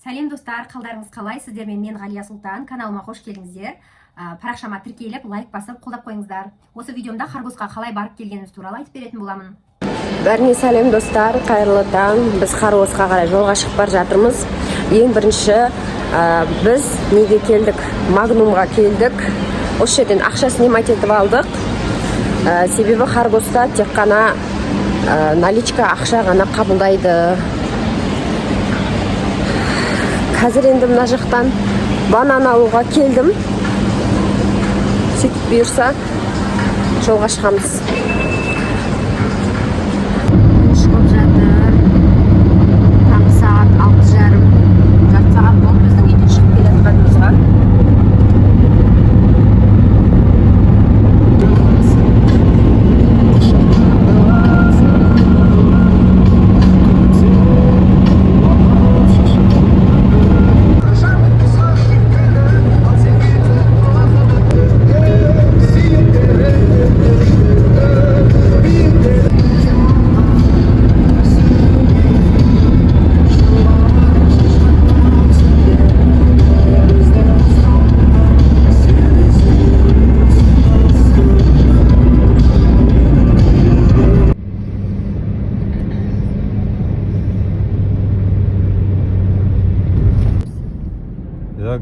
Сәлем достар, қалдарыңыз қалай? Сіздермен мен Ғалия Сұлтан. Каналыма қош келдіңіздер. Парақшама тіркеліп, лайк басып, қолдап қойыңыздар. Осы видеомда Қарғосқа қалай барып келгеніміз туралы айтып беретін боламын. Бәріне сәлем достар, қайырлы таң. Біз Қарғосқа қарай жолға шығып бара жатырмыз. Ең бірінші біз неге келдік? Магнумға келдік. Осы жерден ақша снимать етіп алдық. Себебі Қарғоста тек қана наличка ақша ғана қабылдайды. Қазір енді мына жақтан банан алуға келдім. Сөйтіп бұйырса жолға шығамыз. Шығып жатыр. Таңғы сағат 6:30. Жарты сағат болды біздің үйден шығып келе жатқанымызға.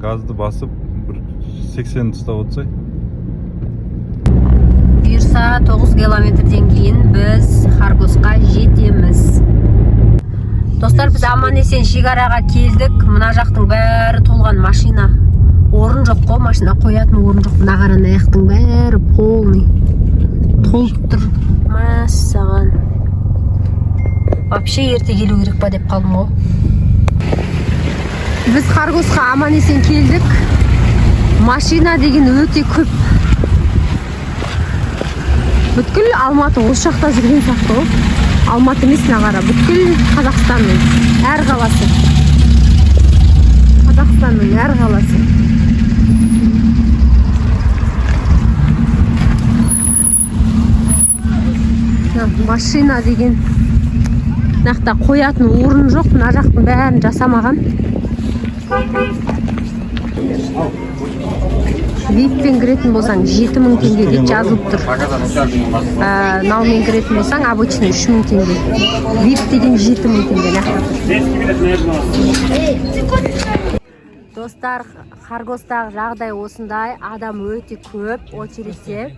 Газды басып 80 ұстап отырсай. Бұйырса 9 километрден кейін біз Қарғосқа жетеміз. Достар, біз аман-есен шекараға келдік. Мына жақтың бәрі толған машина. Орын жоқ қой, машина қоятын орын жоқ. Мына қаран аяқтың бәрі полный. Толып тұр. Мәссаған. Вообще ерте келу керек па деп қалдым ғой. Біз Қарғосқа аман-есен келдік. Машина деген өте көп. Бүткіл Алматы осы жақта жүрген сияқты ғой. Алматы емес, нағара. Бүткіл Қазақстанның әр қаласы. Қазақстанның әр қаласы. Машина деген нақта қоятын орын жоқ. Мына жақтың бәрін жасамаған. VIP-пен кіретін болсаң 7000 теңге деп жазылып тұр. Наумен кіретін болсаң обычный 3000 теңге. VIP деген 7000 теңге. Достар, Қарғостағы жағдай осындай. Адам өте көп, очередте.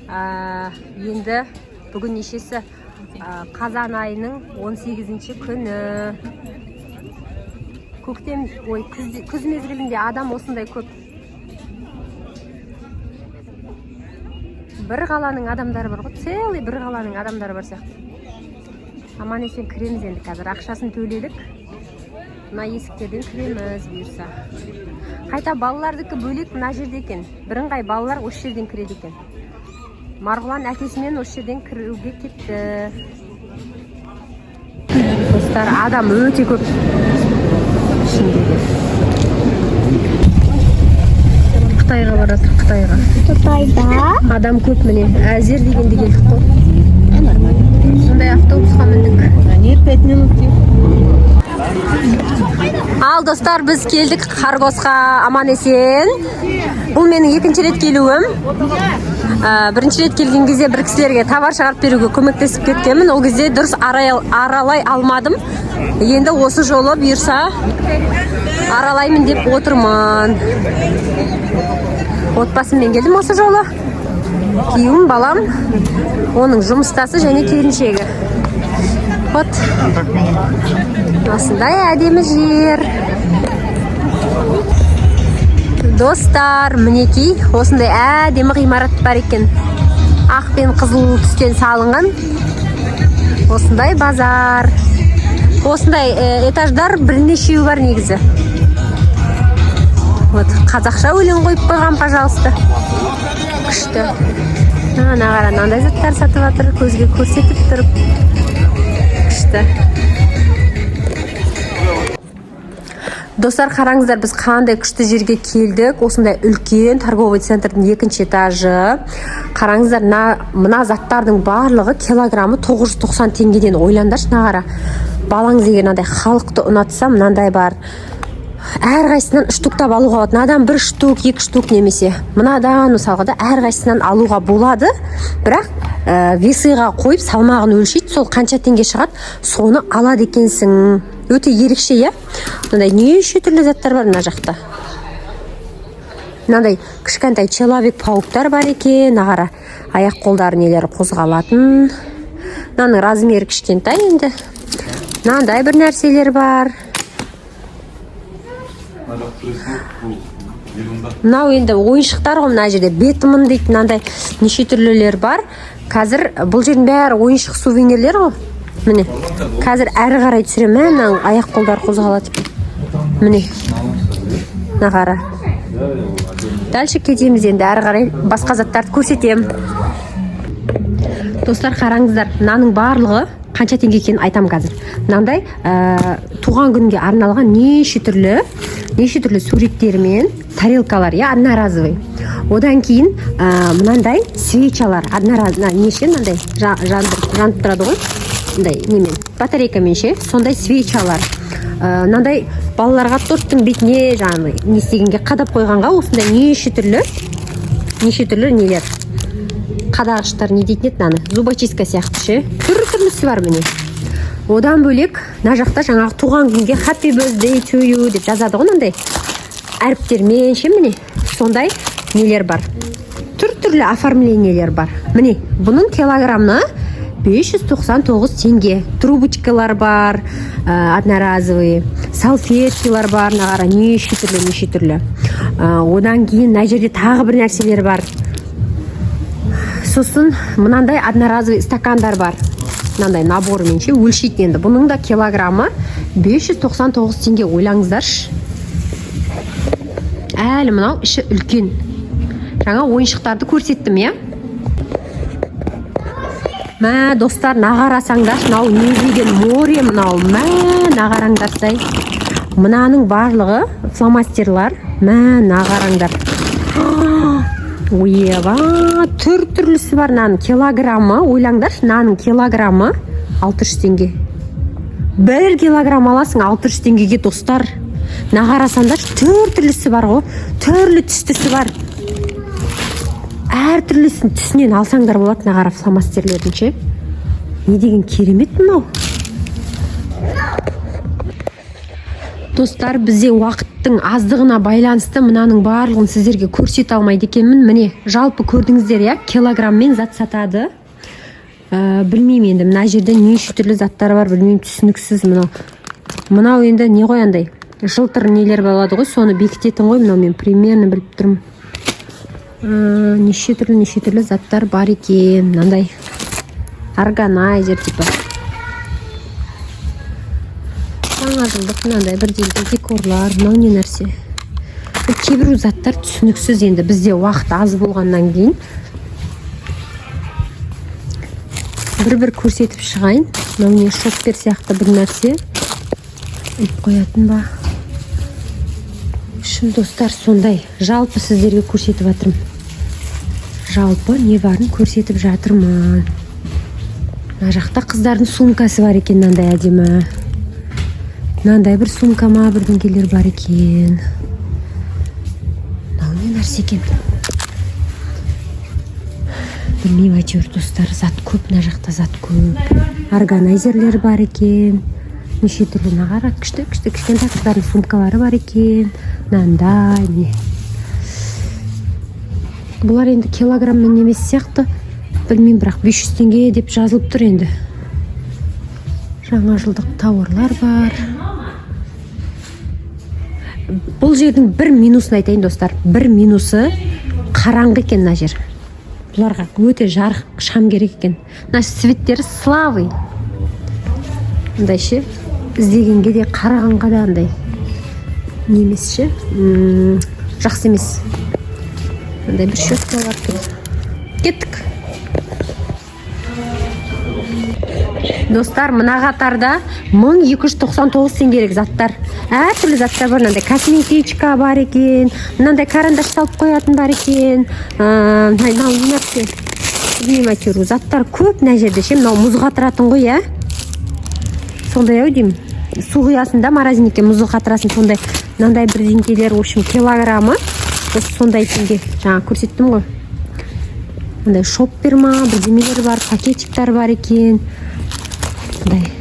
Енді бүгін нешесі? Қазан айының 18-ші күні. Көктем, күз мезгілінде адам осындай көп. Бір қаланың адамдары бар ғой, целый бір қаланың адамдары бар сияқты. Аман-есен кіреміз енді қазір. Ақшасын төледік. Мына есіктерден кіреміз бұйырса. Қайта балалардікі бөлек мына жерде екен. Бірыңғай балалар осы жерден кіреді екен. Марғұлан әкесімен осы жерден кіруге кетті. Достар, адам өте көп. Қытайға барады, Қытайға. Қытайда? Адам көп міне. Әзер дегенде келдік қой. Сондай автобусқа міндік. 5 минут Ал достар, біз келдік Қарғосқа аман-есен. Бұл менің екінші рет келуім. Бірінші рет келген кезде бір кісілерге товар шығарып беруге көмектесіп кеткенмін. Ол кезде дұрыс аралай алмадым. Енді осы жолы бұйырса аралаймын деп отырмын. Отбасыммен келдім осы жолы. Күйеуім, балам, оның жұмыстасы және келіншегі. Вот. Осындай әдемі жер. Достар, мінекей, осындай әдемі ғимарат бар екен. Ақ пен қызыл түстен салынған. Осындай базар. Осындай этаждар бірнешеу бар негізі. Вот, қазақша өлең қойып қойған, пожалуйста. Күшті. Ана қара, мынандай заттар сатып жатыр, көзге көрсетіп тұрып. Күшті. Достар, қараңыздар, біз қандай күшті жерге келдік. Осындай үлкен торговый центрдің екінші этажы. Қараңыздар, мына заттардың барлығы килограммы 990 теңгеден. Ойландаршы, нағара. Балаңыз егер мынандай халықты ұнатса, мынандай бар. әрқайсысынан штуктап алуға болады. Мынадан 1 штук, 2 штук немесе мынадан мысалға да әрқайсысынан алуға болады. Бірақ весыйға қойып салмағын өлшейді, сол қанша теңге шығады, соны алады екенсің. Өте ерекше, иә. Мынандай неше түрлі заттар бар мына жақта. Мынандай кішкентай человек пауктар бар екен, ағара аяқ қолдары нелері қозғалатын. Мынаның размері кішкентай енді. Мынандай бір нәрселер бар. Мынау енді ойыншықтар ғой, мына жерде Бетман дейді, мынандай неше түрлілер бар. Қазір бұл жердің бәрі ойыншық сувенирлер ғой. Міне. Қазір әрі қарай түсірем, мына аяқ қолдар қозғалады. Міне. Нағара. Дальше кетеміз енді, әрі қарай басқа заттарды көрсетем. Достар, қараңыздар, мынаның барлығы қанша теңге екенін айтам қазір. Мынандай туған күнге арналған неше түрлі суреттермен тарелкалар, я одноразовый. Одан кейін мынандай свечалар, одноразовый, неше мынандай жанып тұрады ғой. Мындай немен, батарейкамен ше, сондай свечалар. Мынандай балаларға торттың бетіне жаңағы не істегенге қадап қойғанға осындай неше түрлі нелер. Қадағыштар не дейтін еді мынаны, зубочистка сияқты ше. Түрлі-түрлісі бар міне. Одан бөлек, мына жақта жаңағы туған күнге happy birthday to you деп жазады ғой мынандай әріптермен ше, міне. Сондай нелер бар. Түрлі оформлениелер бар. Міне, бұның килограммы 599 теңге. Трубочкалар бар, одноразовые, салфеткалар бар, нағара неше түрлі. Одан кейін мына жерде тағы бір нәрселер бар. Сосын мынандай одноразовый стакандар бар. Мынандай наборымен ше, өлшейді енді. Бұның да килограммы 599 теңге, ойлаңыздаршы. Әлі мынау іші үлкен. Жаңа ойыншықтарды көрсеттім, е? Мә, достар, нағарасаңдар, мынау не деген море мынау. Мә, нағараңдарсай. Мынаның барлығы фломастерлар. Мә, нағараңдар. Ойева, түрлісі бар. Мынаның килограммы, ойлаңдар, мынаның килограммы 600 теңге. 1 килограмм аласың 600 теңгеге, достар. Нағарасаңдар, түрлісі бар ғой, түрлі түстісі бар. Әр түрлісін түсінен алсаңдар болады нағара фломастерлердің ше. Не деген керемет мынау. Достар, бізде уақыттың аздығына байланысты мынаның барлығын сіздерге көрсете алмайды екенмін. Міне, жалпы көрдіңіздер, я килограмммен зат сатады. Білмеймін енді, мына жерде неше түрлі заттар бар, білмеймін, түсініксіз мынау. Мынау енді не қойандай? Жылтыр нелер болады ғой, соны бекітетін ғой, мынау мен примерно біліп тұрмын. Неше түрлі заттар бар екен, мынандай органайзер типа. Жаңа жылдық мынандай бірдеңе декорлар, мынау не нәрсе. Кейбір заттар түсініксіз енді, бізде уақыт аз болғаннан кейін. Бір көрсетіп шығайын. Мынау не шоппер сияқты бір нәрсе. Іліп қоятын ба? Шын достар, сондай. Жалпы сіздерге көрсетіп жатырмын. Жалпы не барын көрсетіп жатырмын. Мына жақта қыздардың сумкасы бар екен, мынандай әдемі. Мынандай бір сумкама бірдеңелер бар екен. Мынау не нәрсе екен? Білмеймін, әйтеуір достар, зат көп, мына жақта зат көп. Органайзерлер бар екен. Неше түрлі нағара, кішкентай қыздардың сумкалары бар екен. Мынандай, міне. Бұлар енді килограммен емес сияқты. Білмеймін, бірақ 500 теңге деп жазылып тұр енді. Жаңа жылдық тауарлар бар. Бұл жердің бір минусын айтайын, достар. Бір минусы қараңғы екен мына жер. Бұларға өте жарық шам керек екен. Мына светтері славы. Мындай ше, іздегенге де қарағанға да андай немес ше, жақсы емес. Мындай бір щеткалар тұр. Кеттік. Достар, мына қатарда 1299 теңгелік заттар. Әр түрлі заттар бар. Мынандай косметичка бар екен. Мынандай карандаш салып қоятын бар екен. Мынау не нәрсе? Білмеймін, әйтеуір заттар көп мына жерде ше. Мынау мұз қатыратын ғой, ә? Сондай ау деймін. су құясың да морозильникке, мұзды қатырасың, сондай мынандай бірдеңкелер, в общем, килограммы сондай теңге. Жаңа көрсеттім ғой. Мындай шоппер ма, бірдемелер бар, пакетиктер бар екен. Мындай.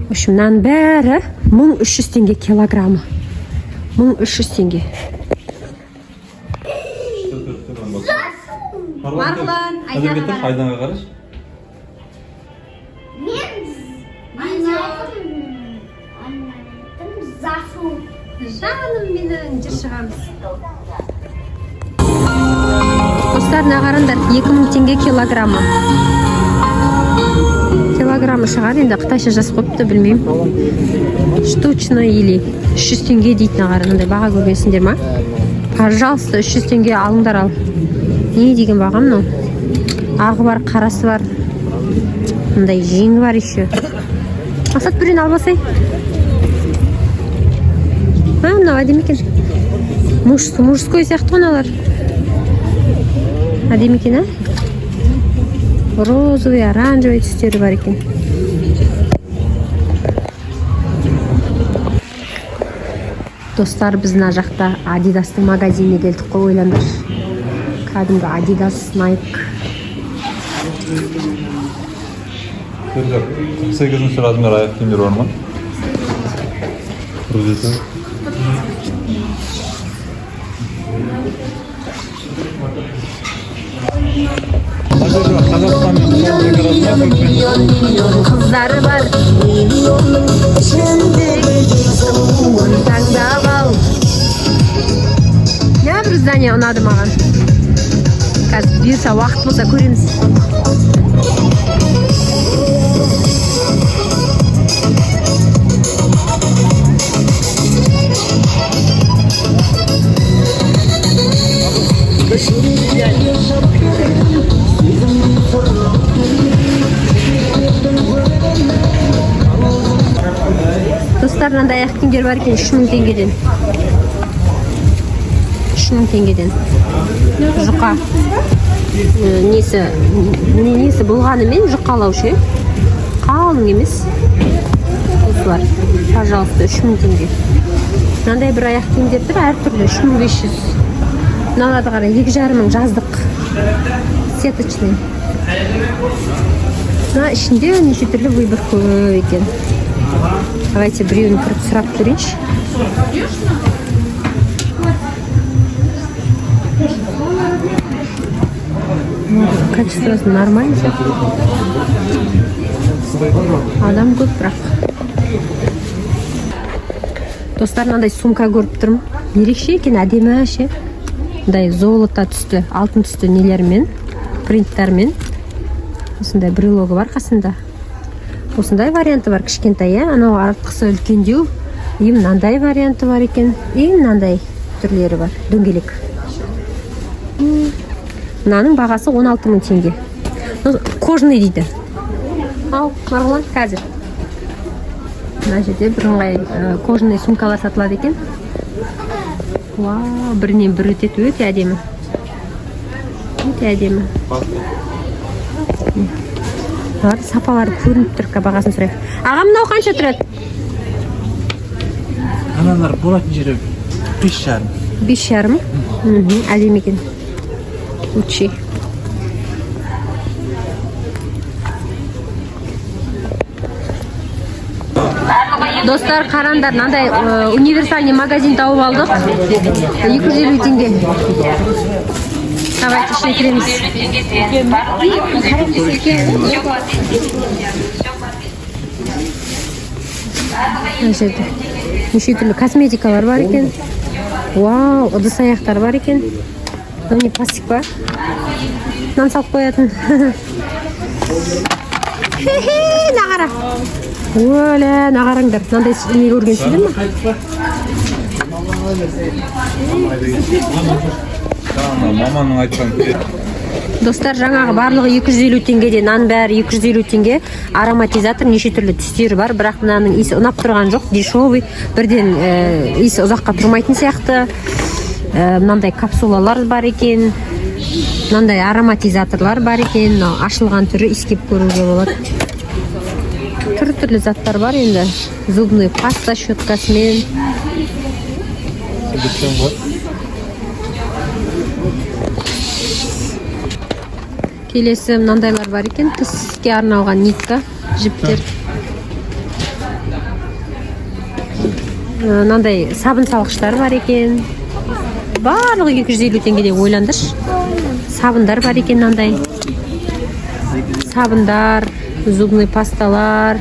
В общем, мынаның бәрі 1300 теңге килограммы. 1300 теңге. Марғұлан, Айданға қараш. Жаным менің, жүр шығамыз. Достарына қараңдар, 2000 теңге килограммы. Килограммы шығар, енді қытайша жазып қойыпты, білмеймін. Штучно или 300 теңге дейтін қараңдар, баға көргенсіңдер ма? Пожалуйста, 300 теңге алыңдар ал. Не деген баға мынау? Ағы бар, қарасы бар. Мындай жеңі бар еще. Мақсат бірін албасай. Мынау әдемі екен. Мужской сияқты ғыналар. Әдемі екен, а? Розовый, оранжевый түстері бар екен. Достар, біз мына жақта Адидастың магазиніне келдік қой, ойландар. Кәдімгі Адидас, Nike. 48 размер аяқ киімдер бар ма? Қыздары бар. Таңдап ал. Не бір здание ұнады маған. Қазір бұйырса уақыт болса көреміз. Достар, мынандай аяқ киімдер бар екен 3000 теңгеден. 3000 теңгеден. Жұқа. Несі болғанымен жұқалаушы. Қалың емес. Осылар. Пожалуйста, 3000 теңге. Мынандай бір аяқ киімдер тұр, әртүрлі 3500. Мыналарды қарай, 2,5 жаздық. Сеточный. Мына ішінде неше түрлі выбор көп екен. Давайте біреуін кіріп сұрап көрейінші. Качествосы нормально. Адам көп бірақ. Достар, мынандай сумка көріп тұрмын. Ерекше екен, әдемі ше. Мындай золото түсті, алтын түсті нелермен, принттермен. Осындай брелогы бар қасында. Осындай варианты бар, кішкентай, анау артқысы үлкендеу. И мынандай варианты бар екен. И мынандай түрлері бар, дөңгелек. Мынаның бағасы 16.000 теңге. Кожный дейді. Ал, Марғұлан, қазір. Мына жерде бірыңғай кожный сумкалар сатылады екен. Вау, бірінен бір өтеді, өте әдемі. Өте әдемі. Сапалары көрініп тұр, бағасын сұрайық. Аға, мынау қанша тұрады? Аналар болатын жері 5,5. 5,5? Әдемі екен. Учи. Достар, қарандар, мынандай универсальный магазин тауып алдық. 250 теңге. Давайте ішіне кіреміз. Неше түрлі косметикалар бар екен. Вау, ыдыс аяқтар бар екен. Міне пластик бар. Нан салып қоятын. Нағара. Өлі, нағараңдар. Мынандай не көргенсіздер ма? Маманың айтқан. Достар, жаңағы барлығы 250 теңгеде, нан бәрі 250 теңге. Ароматизатор неше түрлі түстері бар, бірақ мынаның иісі ұнап тұрған жоқ, дешевый. Бірден иісі ұзаққа тұрмайтын сияқты. Мынандай капсулалар бар екен. Мынандай ароматизаторлар бар екен. Ашылған түрі иіскеп көруге болады. Түрлі заттар бар енді. Зубный паста щеткасымен. Келесі мынандайлар бар екен. Тіске арналған нитка, жіптер. Мынандай сабын салғыштар бар екен. Барлығы 250 теңгеден ойландырш. Сабындар бар екен мынандай. Сабындар, зубный пасталар,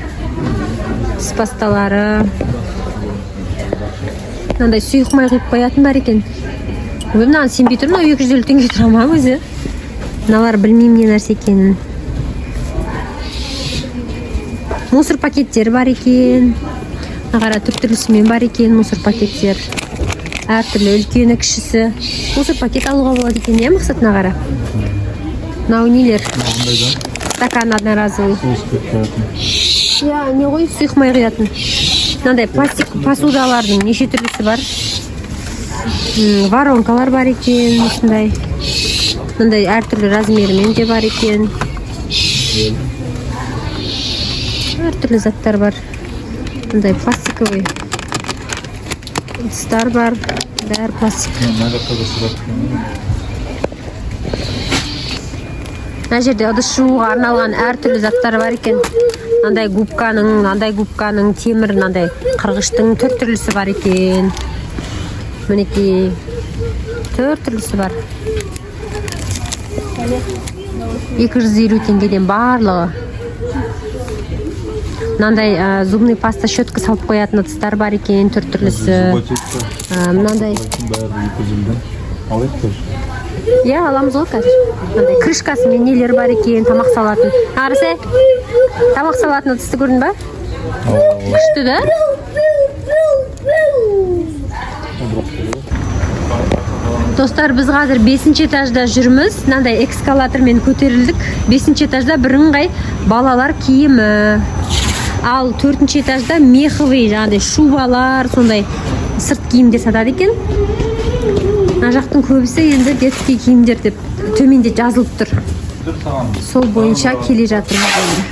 тіс пасталары. Мынандай сұйық май құйып қоятын бар екен. Мынаны сенбей тұрмын, 250 теңге тұра ма өзі? Мыналар білмеймін не нәрсе екенін. Мусор пакеттері бар екен. Нағара түр-түрлісімен бар екен мусор пакеттер. Әртүрлі үлкені, кішісі. Мусор пакет алуға болады екен, не мақсат нағара? Мынау нелер? Стакан одноразовый. Не ғой, сұйық май құятын. Мынандай пластик посудалардың неше түрлісі бар. Воронкалар бар екен, осындай. Мынандай әртүрлі размерімен де бар екен. Әртүрлі заттар бар. Мындай пластиковый ыдыстар бар. Бәрі пластик. Мына жерде ыдыс жууға арналған әртүрлі заттар бар екен. Мынандай губканың, темір, мынандай қырғыштың түрлісі бар екен. Мінекей, түрлісі бар. 250 теңгеден барлығы. Мынандай зубный паста щетка салып қоятын ыдыстар бар екен, түрлісі. Мынандай. Я, аламыз ғой қазір. Мынандай крышкасы мен нелер бар екен, тамақ салатын. Арысы, тамақ салатын ыдысты көрдің ба? Күшті да? Достар, біз қазір 5-ші этажда жүрміз. Мынандай экскалатормен көтерілдік. 5-ші этажда бірыңғай балалар киімі. Ал 4-ші этажда меховый, жаңағыдай шубалар, сондай сырт киімдер сатады екен. Мына жақтың көбісі енді детский киімдер деп төменде жазылып тұр. Сол бойынша келе жатырмыз.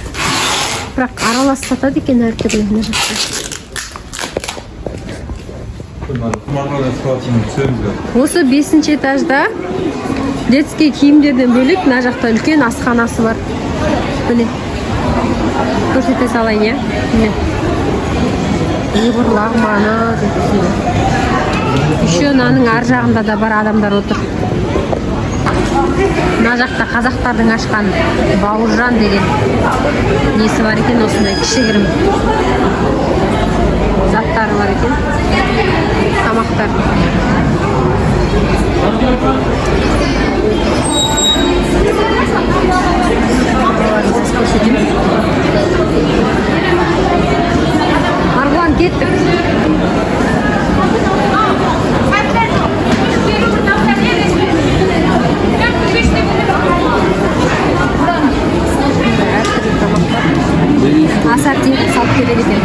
Бірақ аралас сатады екен әртүрлі мына жақта. Осы 5-ші этажда детский киімдерден бөлек мына жақта үлкен асханасы бар. Міне. Көрсете салайын, я? Міне. Ұйғыр лағманы деп. Еще наның ар жағында да бар адамдар отыр. Мына жақта қазақтардың ашқан Бауыржан деген несі бар екен, осындай кішігірім заттары бар екен. Тамақтар. Марғұлан, кеттік. Ассортимент салып келеді екен.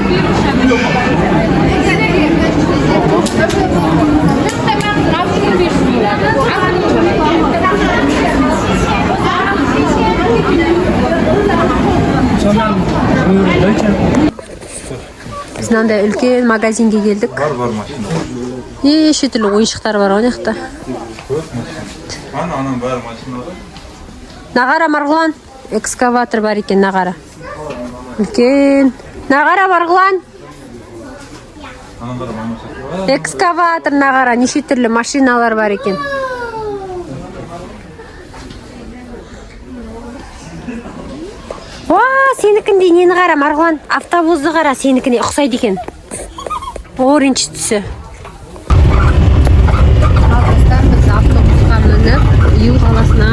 Біз мынандай үлкен магазинге келдік. Бар машина. Неше түрлі ойыншықтар бар ол жақта. Ананың бәрі машина бар. Нағара Марғұлан, экскаватор бар екен нағара. Үлкен. Нағара Марғұлан. Экскаватор нағара, неше түрлі машиналар бар екен. Сенікінде нені қара Марғұлан? Автобусты қара, сенікіне ұқсайды екен. Оранж түсі. Достар, біз автобусқа мініп, Иу қаласына,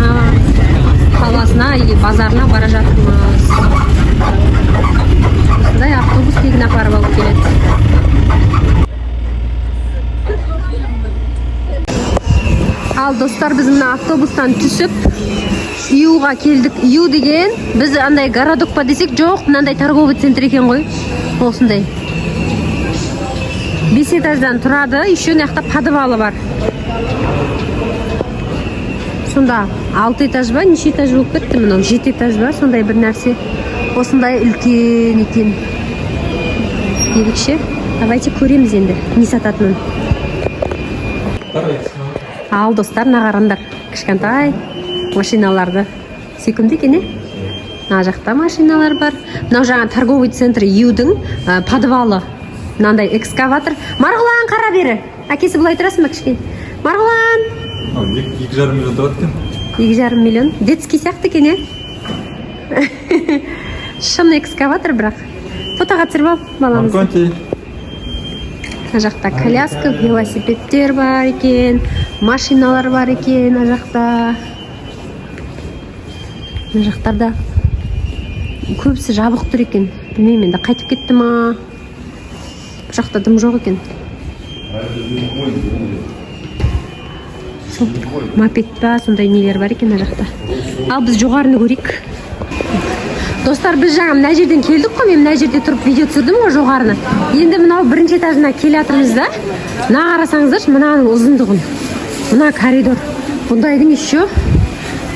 базарына бара жатырмыз. Осындай автобус тегін апарып алып келеді. Ал достар, біз мына автобустан түсіп Иуға келдік. Иу деген біз андай городок па десек, жоқ, мынандай торговый центр екен ғой. Осындай 5 этаждан тұрады, еще мына подвалы бар. Сонда 6 этаж ба, неше этаж болып кетті, мынау 7 этаж ба, сондай бір нәрсе. Осындай үлкен екен. ерекше. Давайте көреміз енді не сататынын. Ал достар, нағарандар кішкентай машиналарды сүйкімді екен, мына жақта машиналар бар. Мынау жаңа торговый центр Юдың подвалы. Мынандай экскаватор. Марғұлан, қара бері. Әкесі былай тұрасың ба кішкене? Марғұлан. 2,5 миллион тұрады екен. 2,5 миллион. Детский сияқты екен, шын экскаватор бірақ. Фотоға түсіріп баламыз. Мына жақта коляска, велосипедтер бар екен, машиналар бар екен, мына жақта. Мына жақтарда көбісі жабық тұр екен. Білмеймін, енді қайтып кетті ма? Бұл жақта дым жоқ екен. Мопед па, сондай нелер бар екен мына жақта. Ал біз жоғарыны көрейік. Достар, біз жаңа мына жерден келдік қой, мен мына жерде тұрып видео түсірдім ғой жоғарыны. Енді мынау бірінші этажына келе жатырмыз да. Мына қарасаңыздаршы, мынаның ұзындығын. Мына коридор. Бұндайдың еще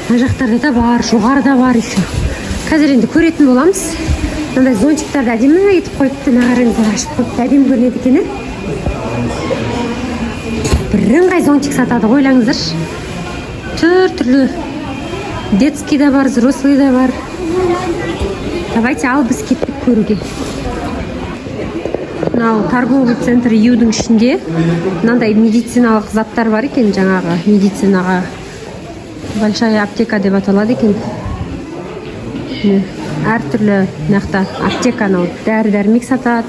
мына жақтарда да бар, жоғарыда бар еще. Қазір енді көретін боламыз. Мынандай зонтиктарды әдемі етіп қойыпты, мына қараңыздар, ашып қойыпты, әдемі көрінеді екен. Бірыңғай зонтик сатады, ойлаңыздаршы. Түрлі. Детский да бар, взрослый да бар. Давайте ал біз кеттік көруге. Мынау торговый центр Юдың ішінде мынандай медициналық заттар бар екен, жаңағы медицинаға большая аптека деп аталады екен. Әртүрлі мынақта аптека, дәрі-дәрмек сатады.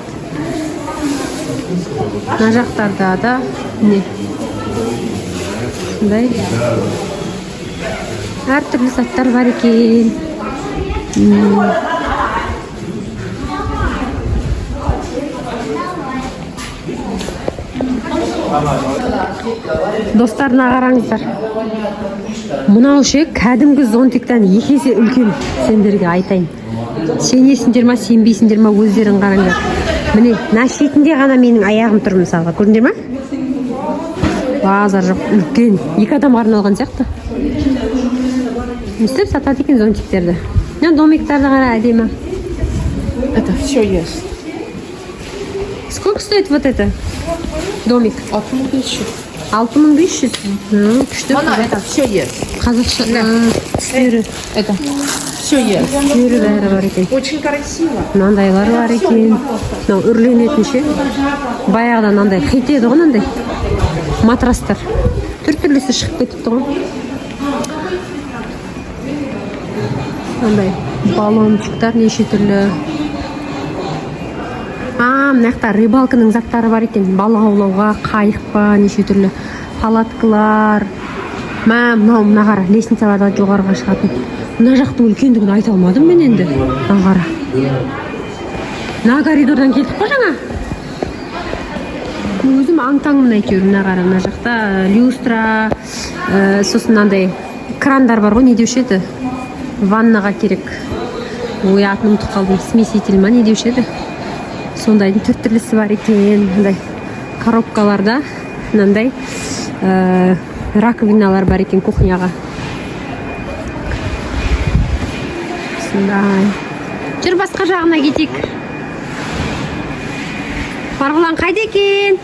Мына жақтарда да сондай әртүрлі заттар бар екен. Достарына қараңыздар. Мынау ше кәдімгі зонтиктен екесе үлкен, сендерге айтайын. Сенесіңдер ма, сенбейсіңдер ма, өздерің қараңдар. Міне, мына шетінде ғана менің аяғым тұр мысалға, көрдіңдер ма? Базар жоқ, үлкен. 2 адам арналған сияқты. Өстіп сатады екен зонтиктерді. Домиктарды қара, әдемі. Это все есть. Сколько стоит вот это? Домик? 6500. 6500. Күшті. Это все есть. Қазақша түсері. Это все есть. Түсері бәрі бар екен. Очень красиво. Мынандайлар бар екен. Мынау үрленетінше. Баяғыда мынандай қитеді ғой, мынандай матрастар. Түрлісі шығып кетіпті ғой. Мынандай баллончиктар неше түрлі. Мынақта рыбалканың заттары бар екен. Балық аулауға, қайық па, неше түрлі палаткалар. Мына қара, лестницаларда жоғарыға шығатын. Мына жақтың үлкендігін айта алмадым мен енді. Мына қара. Мына коридордан келдік қой жаңа. Өзім аң-таңмын әйтеуір. Мына қара, мына жақта люстра, сосын мынандай крандар бар ғой, не деуші еді? Ваннаға керек. Ой, атын ұмытып қалдым. Смеситель ма, не деуші еді? Сондайдың түрлісі бар екен. Мындай коробкаларда мынандай раковиналар бар екен кухняға. Сондай. Жүр басқа жағына кетейік. Марғұлан қайда екен?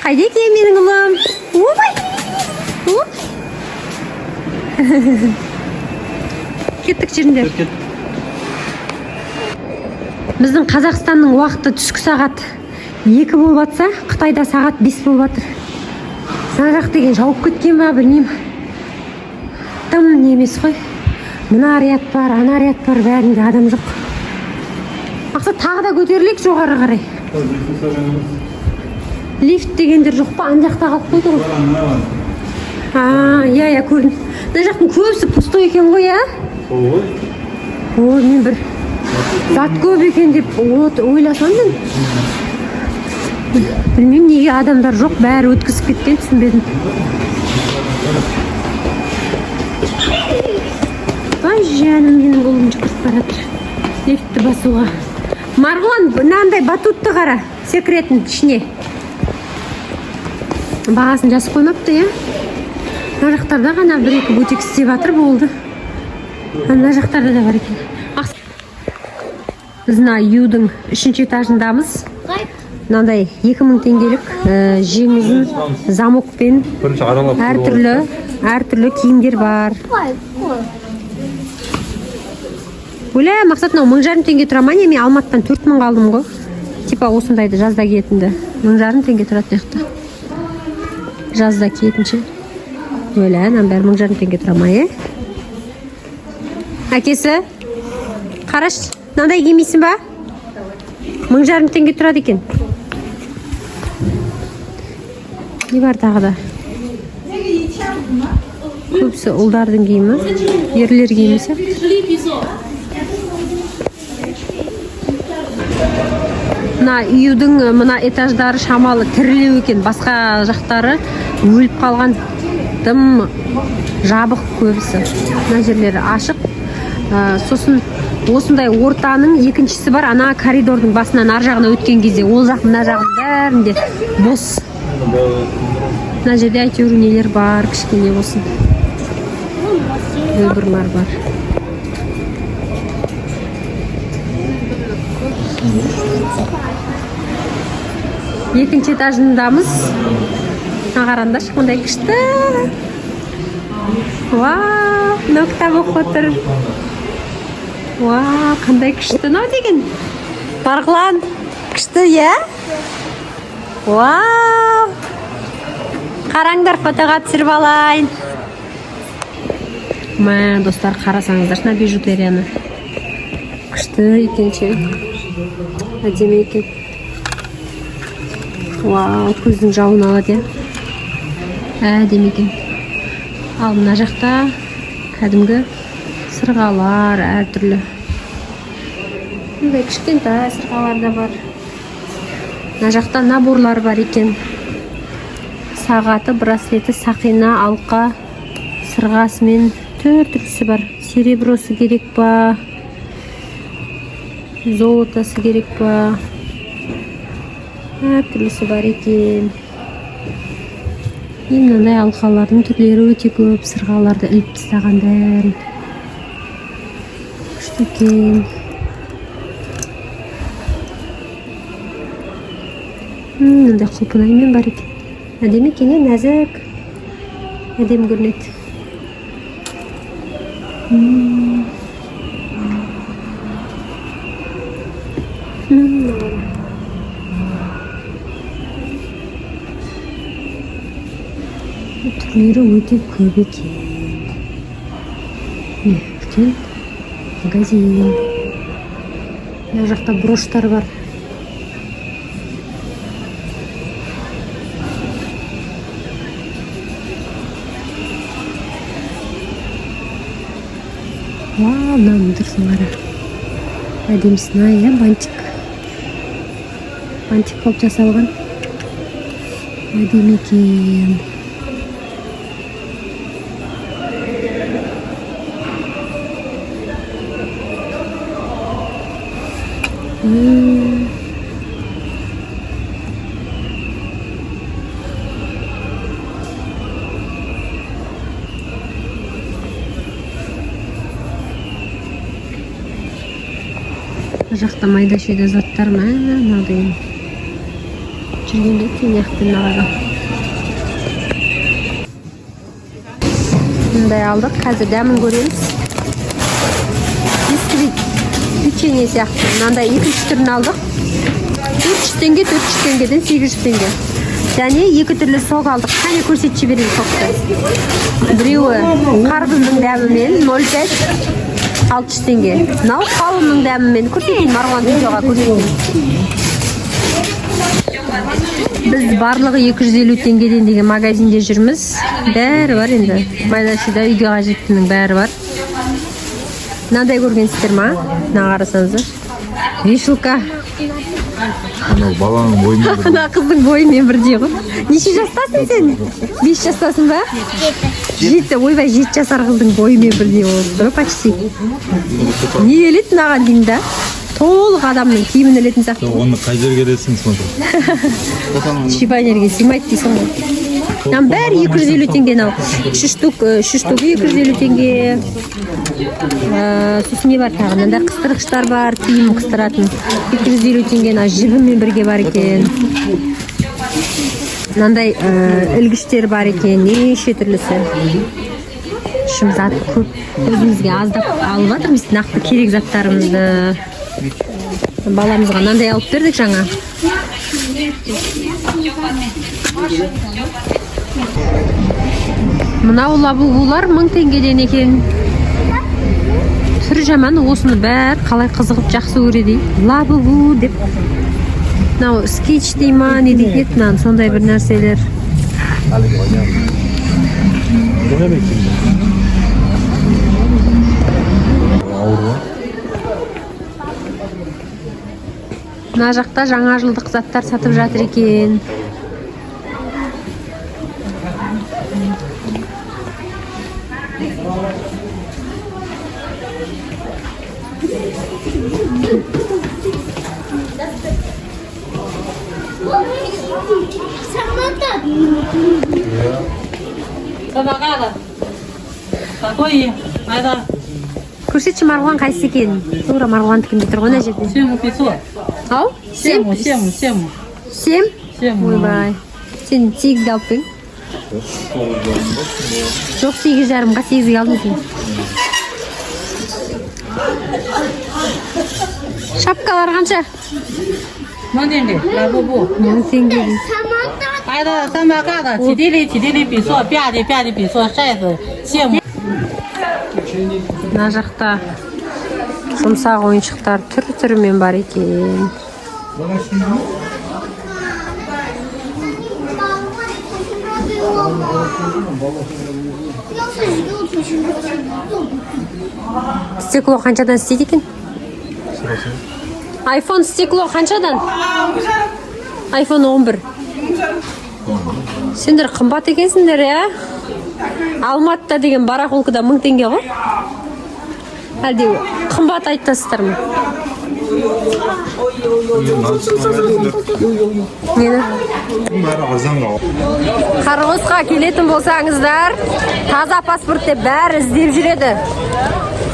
Қайда екен менің ұлым? Кеттік жерінде. Біздің Қазақстанның уақыты түскі сағат 2 болып атса, Қытайда сағат 5 болып атыр. Мына жақ деген жауып кеткен ба, білмеймін. Тым немес қой. Мына ряд бар, ана ряд бар, бәрінде адам жоқ. Ақса тағы да көтерілейік жоғары қарай. Лифт дегендер жоқ па? Ана жақта қалып қойды ғой. Иә, көрдім. Мына жақтың көбісі пустой екен ғой, иә? Ой, мен бір зат көп екен деп ойласам мен. Білмеймін, неге адамдар жоқ, бәрі өткізіп кеткен, түсінбедім. Ай, жаным, менің ұлым жүгіріп баратыр. Лифтті басуға. Марғұлан, мынандай батутты қара, секретін ішіне. Бағасын жазып қоймапты, иә? Мына жақтарда ғана 1-2 бутик істеп жатыр, болды. Мына жақтарда да бар екен. Біз мына Юдың 3-ші этажындамыз. Мынандай 2000 теңгелік жеңізін замокпен Бірінші аралап әртүрлі киімдер бар. Өлә, мақсат мынау 1500 теңге тұра ма? Мен Алматыдан 4000 қалдым ғой. Типа осындайды жазда киетінді. 1500 теңге тұрады яқты. Жазда киетінші. Өлә, мынам бәрі 1500 теңге тұра ма, Әкесі, қараш, мынандай кимейсің ба? 1500 теңге тұрады екен. Не бар тағы да? Көбісі ұлдардың киімі, ерлер киімі. Мына үйдің мына этаждары шамалы тірілеу екен, басқа жақтары өліп қалған, тым жабық көбісі. Мына жерлері ашық. Сосын осындай ортаның екіншісі бар, ана коридордың басынан ар жағына өткен кезде ол жақ мына жағының бәрінде бос. Мына жерде әйтеуір нелер бар, кішкене болсын. Выборлар бар. Екінші этажындамыз. Қараңдаршы, қандай күшті. Вау, мынау кітап оқып отыр. Вау, қандай күшті мынау деген. Марғұлан, күшті, иә? Вау! Қараңдар, фотоға түсіріп алайын. Мә, достар, қарасаңыздар, мына бижутерияны. Күшті екенше. Әдемі екен. Вау, көздің жауын алады, әдемі екен. Ал мына жақта кәдімгі сырғалар әртүрлі. Мұндай кішкентай сырғалар да бар. Мына жақта наборлар бар екен. Сағаты, браслеті, сақина, алқа, сырғасымен түрлісі бар. Серебросы керек па? Золотасы керек па? Әртүрлісі бар екен. Мынандай алқалардың түрлері өте көп, сырғаларды іліп тастаған бәрін. Күшті екен. Мынандай құлпынаймен бар екен. Әдемі екен, нәзік. Әдемі көрінеді. Түрлері өте көп екен. Үлкен магазин. Мына жақта броштар бар. Вау, мынаны тұрсын қара. Әдемісін, бантик. Бантик болып жасалған. Әдемі екен. Жақта майда-шүйда заттар ма? Мынандай жүргенде теңяқпен аға. Мындай алдық, қазір дәмін көреміз. Бисквит, печенье сияқты. Мынандай екінші түрін алдық. 400 теңге, 400 теңгеден 800 теңге. Және екі түрлі сок алдық. Қане көрсетші берейін сокты. Біреуі қарбыздың дәмімен 0,5 600 теңге. Мынау қауынның дәмімен көрсетейін, Марғұлан видеоға көрсетейін. Біз барлығы 250 теңгеден деген магазинде жүрміз. Бәрі бар енді. Майда-шүйда үйге қажеттінің бәрі бар. Мынандай көргенсіздер ма? Мына қарасаңыздар. Вишілка. Анау баланың бойымен бірдей. Ана қыздың бойымен бірдей ғой. Неше жастасың сен? 5 жастасың ба? 7, ойбай 7 жасар қыздың бойымен бірдей болып тұр, почти. Не келеді мынаған деймін да? Толық адамның киімін ілетін сияқты. Оны қай жерге ілесің сонда? Шипайнерге сыймайды дейсің ғой. Там бәрі 250 теңге нау. 3 штугы 250 теңге. Сосын не бар тағы? Мында қыстырғыштар бар, киім қыстыратын. 250 теңге на жібімен бірге бар екен. Мынандай ілгіштер бар екен, неше түрлісі. Шым зат көп. Өзімізге аздап алып жатырмыз, нақты керек заттарымызды. Баламызға мынандай алып бердік жаңа. Мынау лабубулар 1000 теңгеден екен. Түрі жаман, осыны бәр қалай қызығып жақсы көреді. Лабубу деп. Мынау скетч дей ма, не дейді еді, сондай бір нәрселер. Мына жақта жаңа жылдық заттар сатып жатыр екен. Какой? Это Көрсетші марғуан қайсы екен? Тура марғуандікінде тұр ғой мына жерде. 7500. Ау? 7. 7? Ойбай. Сен 8-ді алып пең? Жоқ, 8,5-ға 8-ге алдың сен. Шапкалар қанша? 1000 теңге. Лабубу. 1000 теңге. Это самоката. 4 比索，5比索，筛子，7。Мына жақта жұмсақ ойыншықтар түрі-түрімен бар екен. Стекло қаншадан істейді екен? iPhone стекло қаншадан? iPhone 11. Сендер қымбат екенсіңдер, ә? Алматыда деген барахолкада 1000 теңге ғой. Әлде қымбат айтасыздар ма? Нені? Қарғосқа келетін болсаңыздар, таза паспорт деп бәрі іздеп жүреді.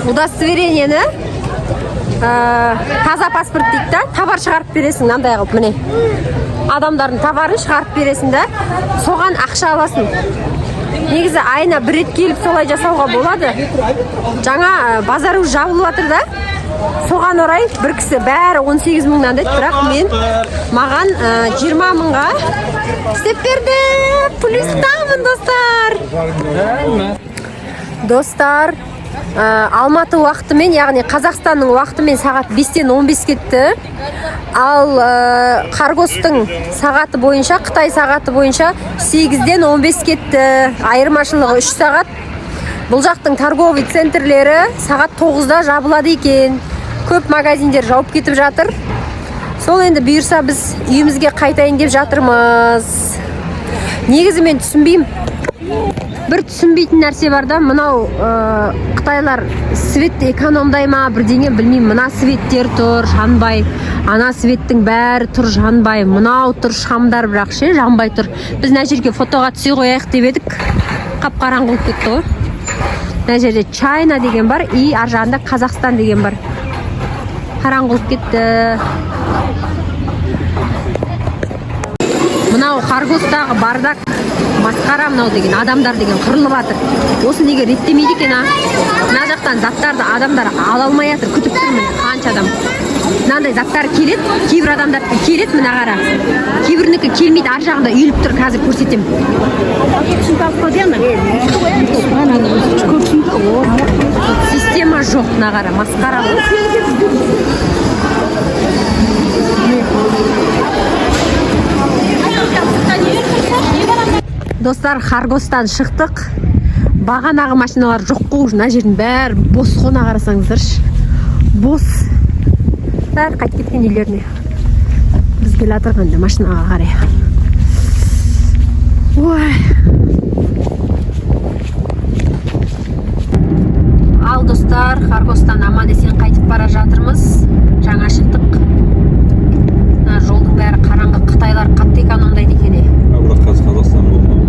Удостоверениені таза паспорт дейді да, товар шығарып бересің, мынандай қылып, міне. Адамдардың товарын шығарып бересің да, соған ақша аласың. Негізі айына бір рет келіп солай жасауға болады. Жаңа базар жабылып жатыр да. Соған орай бір кісі бәрі 18 мыңнан дейді, бірақ маған 20 мыңға істеп берді. Плюстамын, достар. Достар, Алматы уақытымен, яғни Қазақстанның уақытымен сағат 5-тен 15 кетті. Ал Қарғостың сағаты бойынша, Қытай сағаты бойынша 8-ден 15 кетті. Айырмашылығы 3 сағат. Бұл жақтың торговый центрлері сағат 9-да жабылады екен. Көп магазиндер жауып кетіп жатыр. Сол енді бұйырса біз үйімізге қайтайын деп жатырмыз. Негізі мен түсінбеймін. Бір түсінбейтін нәрсе бар да, мынау Қытайлар свет экономдай ма бірдеңе білмеймін. Мына светтер тұр, жанбай. Ана светтің бәрі тұр, жанбай. Мынау тұр, шамдар, бірақ ше, жанбай тұр. Біз мына жерге фотоға түсе қояйық деп едік. Қап-қараңғы болып кетті ғой. Мына жерде Чайна деген бар, и ар жағында Қазақстан деген бар. Қараңғы болып кетті. Мынау Қарғостағы бардак, масқара мынау деген, адамдар деген қырылып жатыр. Осы неге реттемейді екен, а? Мына жақтан заттарды адамдар ала алмай жатыр, күтіп тұр міне, қанша адам. Мынандай заттар келеді, кейбір адамдар келеді, мына қара. Кейбірінікі келмейді, ар жағында үйіліп тұр, қазір көрсетем. Система жоқ, мына қара, масқара. Достар, Қарғостан шықтық. Бағанағы машиналар жоқ қой, мына жердің бәрі бос қона, қарасаңыздаршы. Бос. Бәрі қайтып кеткен үйлеріне. Біз келе жатырғанда машинаға қарай. Ой. Ал достар, Қарғостан аман есен қайтып бара жатырмыз. Жаңа шықтық. Жолдың бәрі қараңғы, Қытайлар қатты экономдайды екен. Бірақ қазір Қазақстан болмайды.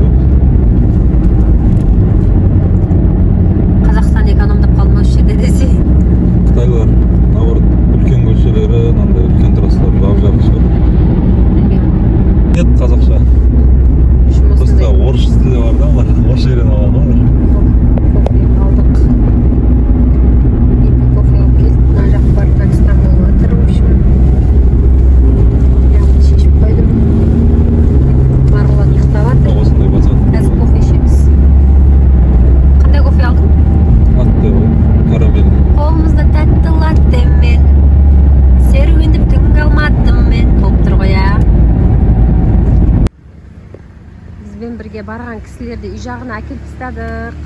бізбен бірге барған кісілерді үй жағына әкеліп тастадық.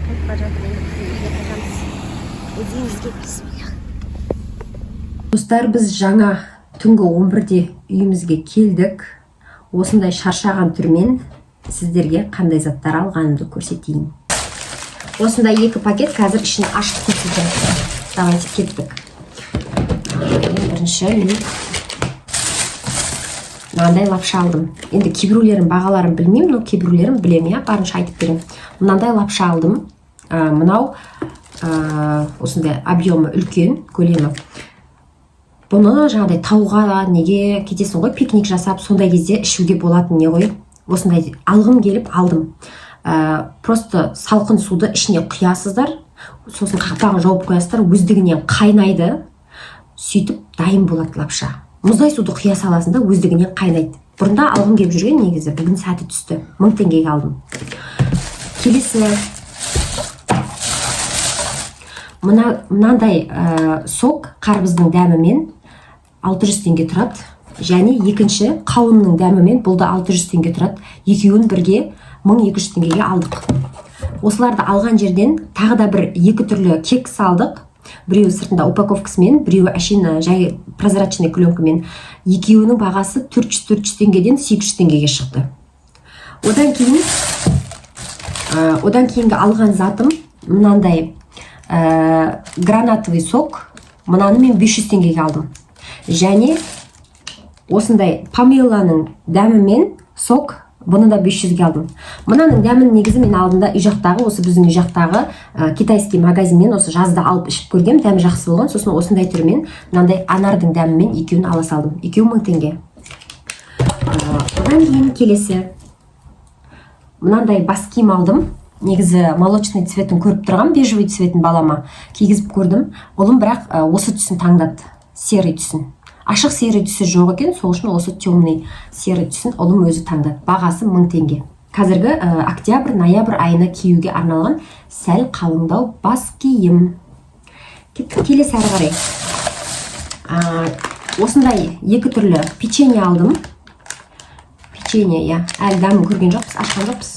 Қайтып бара жатыр, енді біз үйге қайтамыз. Өзіңізге бісмилlah. Достар, біз жаңа түнгі 11-де үйімізге келдік. Осындай шаршаған түрмен сіздерге қандай заттар алғанымды көрсетейін. Осындай 2 пакет, қазір ішін ашып көрсетемін. Давайте кеттік. Бірінші мен мынандай лапша алдым. Енді кейбіреулердің бағаларын білмеймін, но кейбіреулерін білемін, я барынша айтып беремін. Мынандай лапша алдым. Мынау осындай объемы үлкен, көлемі. Бұны жаңағыдай тауға неге кетесің ғой, пикник жасап, сондай кезде ішуге болатын не ғой. Осындай алғым келіп алдым. Просто салқын суды ішіне құясыздар, сосын қақпағын жауып қоясыздар, өздігінен қайнайды, сөйтіп дайын болады лапша. Мұздай суды құя саласында өздігінен қайнайды. Бұрында алғым келіп жүрген, негізі бүгін сәті түсті. 1000 теңгеге алдым. Келесі мынандай сок қарбыздың дәмімен 600 теңге тұрады. Және екінші қауынның дәмімен бұл да 600 теңге тұрады. Екеуін бірге 1200 теңгеге алдық. Осыларды алған жерден тағы да бір 2 түрлі кекс алдық. Біреуі сыртында упаковкасымен, біреуі әшейін жай прозрачный пленкамен. Екеуінің бағасы 400 теңгеден 800 теңгеге шықты. Одан кейінгі алған затым мынандай гранатовый сок. Мынаны мен 500 теңгеге алдым. Және осындай помеланың дәмімен сок, бұны да 500-ге алдым. Мынаның дәмін негізі мен алдында үй жақтағы, осы біздің үй жақтағы китайский магазинмен осы жазда алып ішіп көргем, дәмі жақсы болған. Сосын осындай түрмен мынандай анардың дәмімен екеуін ала салдым. Екеуі 1000 теңге. Одан кейін келесі мынандай бас киім алдым. Негізі молочный цветін көріп тұрған, бежевый цветін балама кигізіп көрдім. Ұлым бірақ осы түсін таңдады, серый түсін. Ашық серый түсі жоқ екен, сол үшін осы темный серый түсін ұлым өзі таңдады. Бағасы 1000 теңге. Қазіргі октябрь, ноябрь айына киюге арналған сәл қалыңдау бас киім. Келесі әрі қарай. Осындай 2 түрлі печенье алдым. Печенье, я әлі дәмін көрген жоқпыз, ашқан жоқпыз.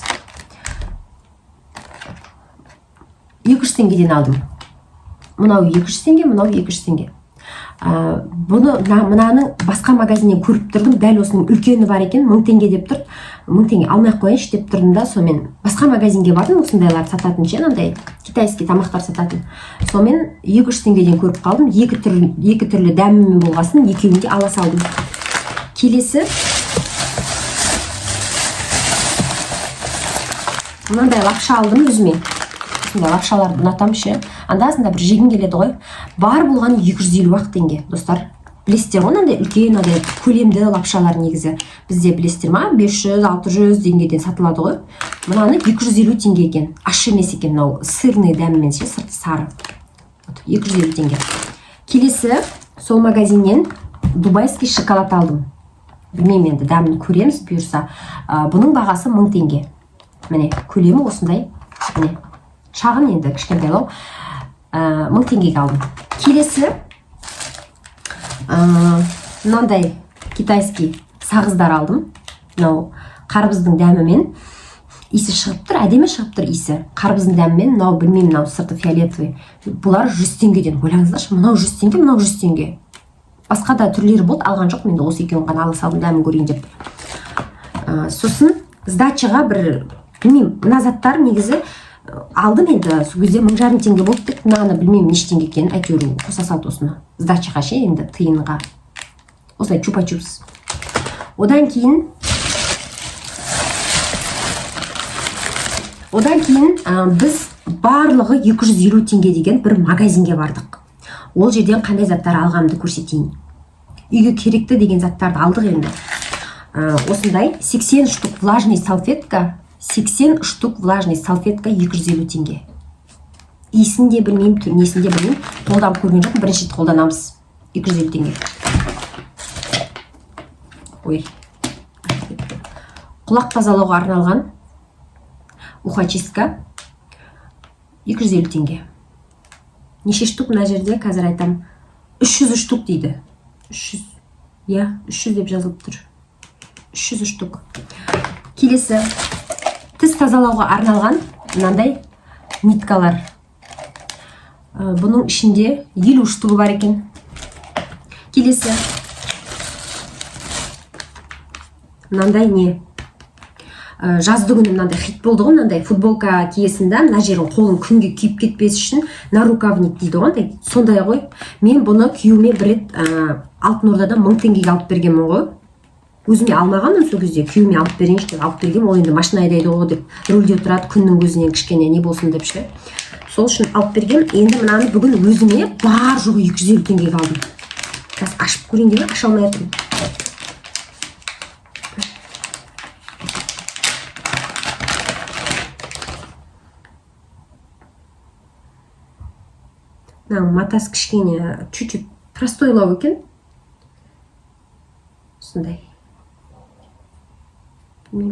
200 теңгеден алдым. Мынау 200 теңге, мынау 200 теңге. Мынаның басқа магазиннен көріп тұрдым, дәл осының үлкені бар екен, 1000 теңге деп тұр. 1000 теңге алмай қояйыншы деп тұрдым да, сомен басқа магазинге бардым, осындайлар сататын ше, андай китайский тамақтар сататын. Сомен 200 теңгеден көріп қалдым, 2 түрлі дәмімен болғасын, екеуін де ала салдым. Келесі мынандай лапша алдым өзіме. Лапшаларды ұнатам ше. Андасында бір жегім келеді ғой. Бар болған 250 теңге, достар. Білесіздер ғой, андай үлкен, андай көлемді лапшалар негізі. Бізде білесіздер ма? 500-600 теңгеден сатылады ғой. Мынаны 250 теңге екен. Ащы емес екен, мынау сырный дәмімен ше, сырты сары. 250 теңге. Келесі сол магазиннен дубайский шоколад алдым. Білмеймін енді, дәмін көреміз бұйырса. Бұның бағасы 1000 теңге. Міне, көлемі осындай. Міне. Шағын енді кішкентайлау 1000 теңгеге алдым. Келесі мынандай китайский сағыздар алдым. Мынау қарбыздың дәмімен иісі шығып тұр, әдемі шығып тұр иісі. Қарбыздың дәмімен, мынау білмеймін, мынау сырты фиолетовый. Бұлар 100 теңгеден. Ойлаңыздаршы, мынау 100 теңге, мынау 100 теңге. Басқа да түрлері болды, алған жоқ, мен де осы екеуін ғана ала салдым, дәмін көрейін деп. Сосын сдачаға бір, білмеймін, мына заттар негізі алдым енді, сол кезде 1500 теңге болды деп, мынаны білмеймін неше теңге екенін, әйтеуір қоса салды осыны. Сдачаға ше, енді тиынға. Осылай чупа-чупс. Одан кейін біз барлығы 250 теңге деген бір магазинге бардық. Ол жерден қандай заттар алғанымды көрсетейін. Үйге керекті деген заттарды алдық енді. Осындай 80 штук влажный салфетка, 80 штук влажный салфетка 250 теңге. Иісін де білмеймін, несін де білмеймін. Қолданып көрген жоқпын, бірінші рет қолданамыз. 250 теңге. Ой. Құлақ тазалауға арналған ухачистка 250 теңге. Неше штук мына жерде, қазір айтам, 300 штук дейді. 300, я, 300 деп жазылып тұр. 300 штук. Келесі тіс тазалауға арналған мынандай ниткалар. Бұның ішінде 50 штугы бар екен. Келесі мынандай не? Жазды күні мынандай хит болды ғой, мынандай футболка киесінде мына жерін қолын күнге күйіп кетпес үшін нарукавник дейді ғой, сондай ғой. Мен бұны күйеуіме бір рет Алтын Ордадан 1000 теңгеге алып бергенмін ғой. Өзіме алмағанмын сол кезде, күйеуіме алып берейінші деп алып бергенмін. Ол енді машина айдайды ғой деп, рөлде отырады, күннің көзінен кішкене не болсын деп ше. Сол үшін алып бергем. Енді мынаны бүгін өзіме бар жоғы 250 теңгеге алдым. Қазір ашып көрейін деп аша алмай жатырмын. Матас кішкене чуть-чуть простойлау екен. Сондай.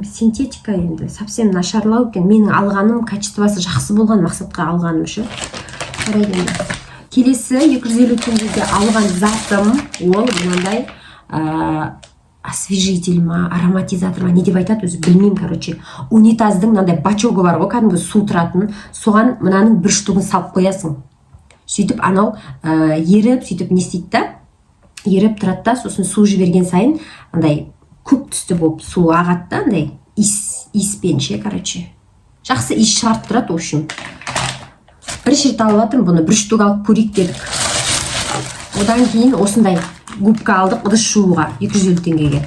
Синтетика енді совсем нашарлау екен. Менің алғаным качествосы жақсы болған мақсатқа алғаным ше. Келесі 250 теңгеге алған затым ол мынандай освежитель ма, ароматизатор ма, не деп айтады өзі білмеймін, короче. Унитаздың мынандай бачогы бар ғой, кәдімгі су тұратын. Соған мынаның бір штугын салып қоясың. Сөйтіп анау еріп, сөйтіп не істейді да? Еріп тұрады да, сосын су жіберген сайын андай көк түсті болып су ағады да, андай иіспен ше, короче. Жақсы иіс шығарып тұрады, в общем. Бірінші рет алып жатырмын бұны, 1 штук алып көрейік дедік. Одан кейін осындай губка алдық ыдыс жууға 250 теңгеге.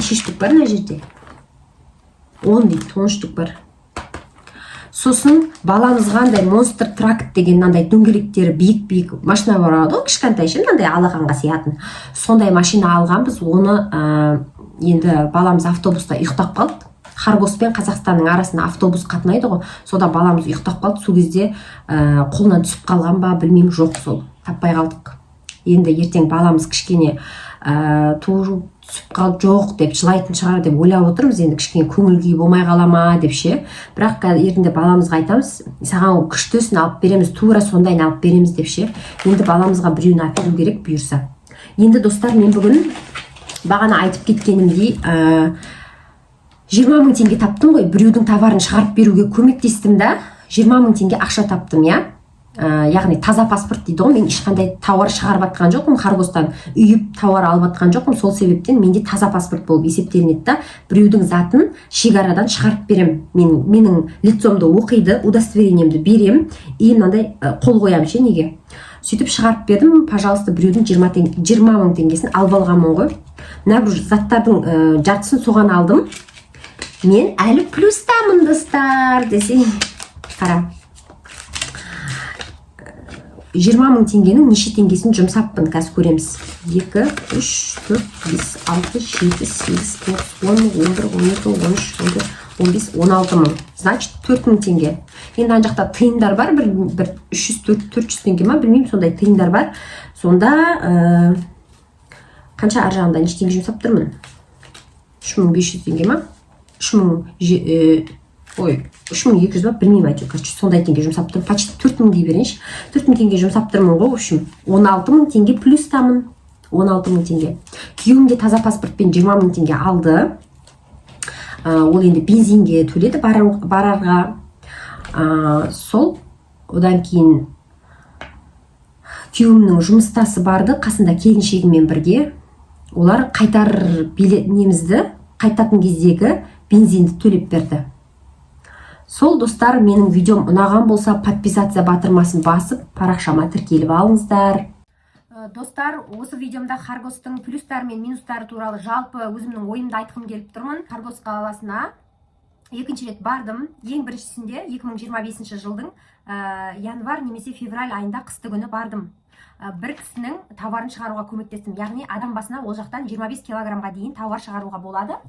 Неше штук бар мына жерде? 10 дейді, 10 штук бар. Сосын баламызға андай Monster Truck деген мынандай дөңгелектері биік-биік машина барады ғой, кішкентай ше, мынандай алақанға сиятын. Сондай машина алғанбыз, оны енді баламыз автобуста ұйықтап қалды. Харгос пен Қазақстанның арасында автобус қатынайды ғой. Сода баламыз ұйықтап қалды. Сол кезде қолынан түсіп қалған ба, білмеймін, жоқ, сол таппай қалдық. Енді ертең баламыз кішкене туырып түсіп қалып жоқ деп жылайтын шығар деп ойлап отырмыз. Енді кішкене көңіл күй болмай қалама деп ше. Бірақ ертеңде баламызға айтамыз, саған күштісін алып береміз, тура сондайын алып береміз деп ше. Енді баламызға біреуін әперу керек бұйырса. Енді достар, мен бүгін бағана айтып кеткенімдей 20 000 теңге таптым ғой. Біреудің товарын шығарып беруге көмектестім да, 20 000 теңге ақша таптым, я. Яғни таза паспорт дейді ғой, мен ешқандай тауар шығарып атқан жоқпын, Харгостан үйіп тауар алып атқан жоқпын. Сол себептен менде таза паспорт болып есептелінеді да, біреудің затын шекарадан шығарып берем. Менің лицомды оқиды, удостоверениемді берем, и мынандай қол қоям ше, неге. Сөйтіп шығарып бердім, пожалуйста, біреудің 20 000 теңгесін алып алғанмын ғой. Мына бір заттардың жартысын соған алдым. Мен әлі плюстамын, достар, десең. Қара. 20 000 теңгенің неше теңгесін жұмсаппын, қазір көреміз. 2, 3, 4, 5, 6, 7, 8, 9, 10, 11, 12, 13, 14, 15, 16 000. Значит, 4 000 теңге. Енді ана жақта тиындар бар, бір 300-400 теңге ма, білмеймін, сондай тиындар бар. Сонда қанша ар жағында неше теңге жұмсап тұрмын? 3500 теңге ма? 3200 ба, білмеймін, әйтеуір, короче, сондай теңге жұмсап тұрмын. Почти 4 000 дей берейінші. 4 000 теңге жұмсап тұрмын ғой, в общем, 16 000 теңге плюстамын. 16 000 теңге. Күйеуім де таза паспортпен 20 000 теңге алды. Ол енді бензинге төледі барарға. Сол, одан кейін күйеуімнің жұмыстасы барды, қасында келіншегімен бірге. Олар қайтар немізді, қайтатын кездегі бензинді төлеп берді. Сол, достар, менің видеом ұнаған болса, подписация батырмасын басып, парақшама тіркеліп алыңыздар. Достар, осы видеомда Харгостың плюстары мен минустары туралы жалпы өзімнің ойымды айтқым келіп тұрмын. Харгос қаласына екінші рет бардым. Ең біріншісінде 2025 жылдың январь немесе февраль айында қысты күні бардым. Бір кісінің товарын шығаруға көмектестім. Яғни адам басына ол жақтан 25 килограммға дейін товар шығаруға болады.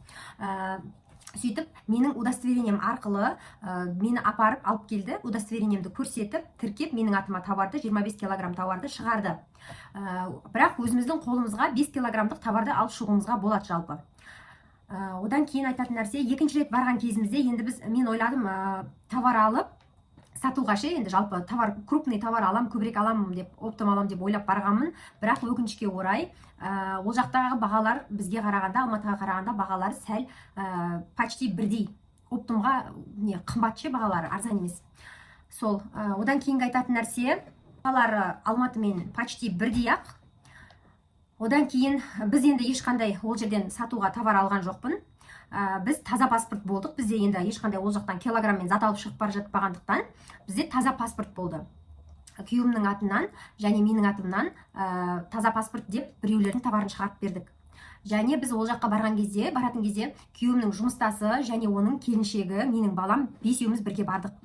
Сөйтіп, менің удостоверением арқылы мені апарып алып келді, удостоверениемді көрсетіп, тіркеп, менің атыма товарды, 25 килограмм товарды шығарды. Бірақ өзіміздің қолымызға 5 килограммдық товарды алып шығуымызға болады жалпы. Одан кейін айтатын нәрсе, екінші рет барған кезімізде, енді мен ойладым, товар алып, сатуға ше, енді жалпы товар, крупный товар алам, көбірек алам деп, оптом алам деп ойлап барғанмын, бірақ өкінішке орай ол жақтағы бағалар бізге қарағанда, Алматыға қарағанда бағалары сәл почти бірдей. Оптомға не қымбат ше бағалары, арзан емес. Сол, одан кейінгі айтатын нәрсе, бағалары Алматымен почти бірдей ақ. Одан кейін біз енді ешқандай ол жерден сатуға товар алған жоқпын. Біз таза паспорт болдық. Бізде енді ешқандай ол жақтан килограммен зат алып шығып бара жатпағандықтан бізде таза паспорт болды. Күйеуімнің атынан және менің атымнан таза паспорт деп біреулердің товарын шығарып бердік. Және біз ол жаққа баратын кезде күйеуімнің жұмыстасы және оның келіншегі, менің балам бесеуміз бірге бардық.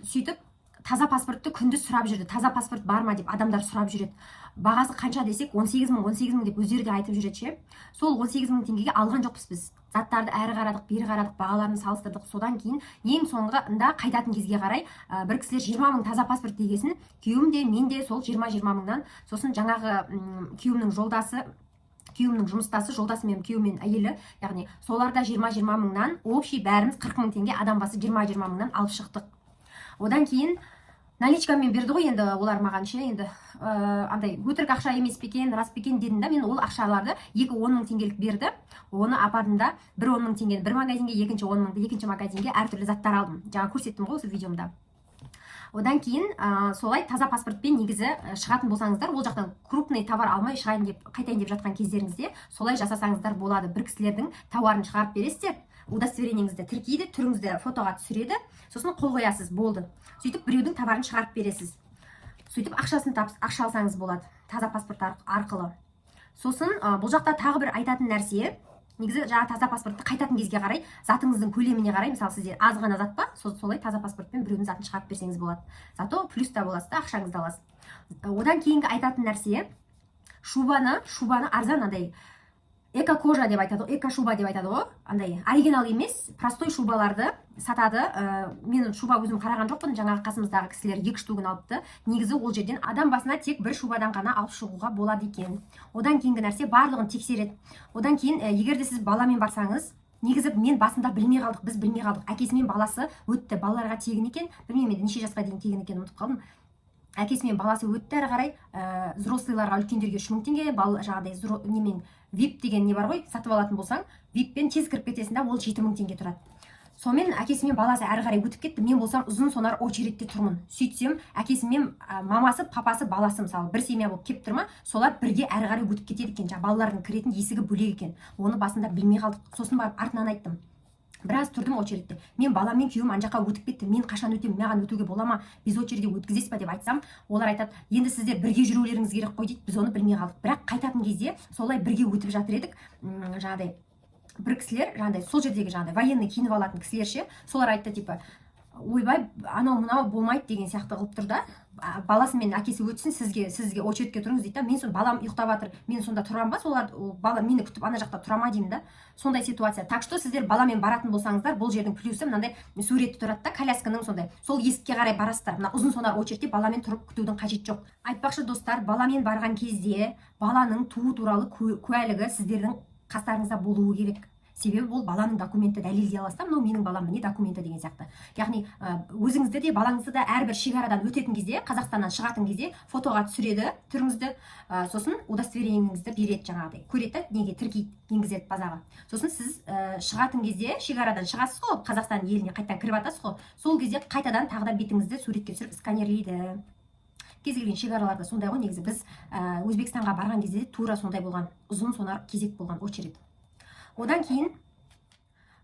Сөйтіп таза паспортты күндіз сұрап жүрді. Таза паспорт бар ма деп адамдар сұрап жүреді. Бағасы қанша десек 18 мың деп өздері де айтып жүреді ше. Сол 18 мың теңгеге алған жоқпыз біз. Заттарды әрі қарадық, бері қарадық, бағаларын салыстырдық. Содан кейін ең соңғында қайтатын кезге қарай бір кісілер 20 мың таза паспорт дегесін, күйеуім де мен де сол 20 мыңнан, сосын жаңағы күйеуімнің жолдасы, күйеуімнің жұмыстасы, жолдасы мен күйеуімен әйелі, яғни соларда 20 мыңнан, общий бәріміз 40 мың теңге, адам басы 20 мыңнан алып шықтық. Одан кейін наличкамен берді ғой, енді олар маған ше, енді андай өтірік ақша емес пе екен, рас пе екен дедім да, мен ол ақшаларды 2-10 мың теңгелік берді. Оны апардым да, бір 10 мың теңгені бір магазинге, екінші 10 мыңды екінші магазинге әртүрлі заттар алдым. Жаңа көрсеттім ғой осы видеомда. Одан кейін солай таза паспортпен негізі шығатын болсаңыздар, ол жақтан крупный товар алмай шығайын деп, қайтайын деп жатқан кездеріңізде солай жасасаңыздар болады. Бір кісілердің товарын шығарып бересіздер, удостоверениеңізді тіркейді, түріңізді фотоға түсіреді, сосын қол қоясыз, болды. Сөйтіп біреудің товарын шығарып бересіз. Сөйтіп ақшасын ақша алсаңыз болады, таза паспорт арқылы. Сосын бұл жақта тағы бір айтатын нәрсе, негізі жаңа таза паспортты қайтатын кезге қарай, затыңыздың көлеміне қарай, мысалы сізде аз ғана зат па, солай таза паспортпен біреудің затын шығарып берсеңіз болады. Зато плюс та боласыз да, ақшаңызды аласыз. Одан кейінгі айтатын нәрсе, шубаны арзан андай эко-кожа деп айтады, эко-шуба деп айтады ғой, андай оригинал емес, простой шубаларды сатады. Мен шуба өзім қараған жоқпын, жаңағы қасымыздағы кісілер 2 штугын алыпты. Негізі ол жерден адам басына тек бір шубадан ғана алып шығуға болады екен. Одан кейінгі нәрсе барлығын тексереді. Одан кейін егер де сіз баламен барсаңыз, негізі мен басында білмей қалдық, біз білмей қалдық. Әкесі мен баласы өтті, балаларға тегін екен, білмеймін неше жасқа дейін тегін екен, ұмытып қалдым. Әкесі мен баласы өтті, әрі қарай взрослыйларға, үлкендерге 3 мың теңге, жаңағыдай немен VIP деген не бар ғой, сатып алатын болсаң, VIP-пен тез кіріп кетесің да, ол 7 мың теңге тұрады. Сонымен әкесі мен баласы әрі қарай өтіп кетті. Мен болсам ұзын сонар очередте тұрмын. Сөйтсем, әкесі мен мамасы, папасы, баласы мысалы бір семья болып кеп тұр ма, солар бірге әрі қарай өтіп кетеді екен. Жаңа балалардың кіретін есігі бөлек екен. Оны басында білмей қалдық. Сосын барып артынан айттым. Біраз тұрдым очередте. Мен баламмен күйеуім ана жаққа өтіп кетті. Мен қашан өтемін, маған өтуге бола ма? Без очереди өткізесіз ба деп айтсам, олар айтады, енді сіздер бірге жүрулеріңіз керек қой дейді. Біз оны білмей қалдық. Бірақ қайтатын кезде солай бірге өтіп жатыр едік. Жаңағыдай бір кісілер, жаңағыдай сол жердегі жаңағыдай военный киініп алатын кісілер ше, солар айтты типа, ойбай, анау мынау болмайды деген сияқты қылып тұр да. Баласы мен әкесі өтсін, сізге очередке тұрыңыз дейді да. Мен сон балам ұйықтап жатыр. Мен сонда тұрам ба? Солар бала мені күтіп ана жақта тұра ма деймін да. Сондай ситуация. Так что сіздер баламен баратын болсаңыздар, бұл жердің плюсы мынандай суреті тұрады да, колясканың сондай. Сол есікке қарай барасыздар. Мына ұзын сонар очередте баламен тұрып күтудің қажеті жоқ. Айтпақшы достар, баламен барған кезде баланың туу туралы куәлігі сіздердің қастарыңызда болуы керек. Себебі ол баланың документі дәлелдей аласыз да, мынау менің балам міне документі деген сияқты. Яғни өзіңізді де балаңызды да әрбір шекарадан өтетін кезде, Қазақстаннан шығатын кезде фотоға түсіреді түріңізді, сосын удостоверениеңізді береді жаңағыдай. Көреді, неге тіркейді, енгізеді базаға. Сосын сіз шығатын кезде шекарадан шығасыз ғой, Қазақстан еліне қайтадан кіріп жатасыз ғой. Сол кезде қайтадан тағы да бетіңізді суретке түсіріп сканерлейді. Кез келген шекараларда сондай ғой, негізі біз Өзбекстанға барған кезде тура сондай болған, ұзын сонар кезек болған очеред. Одан кейін,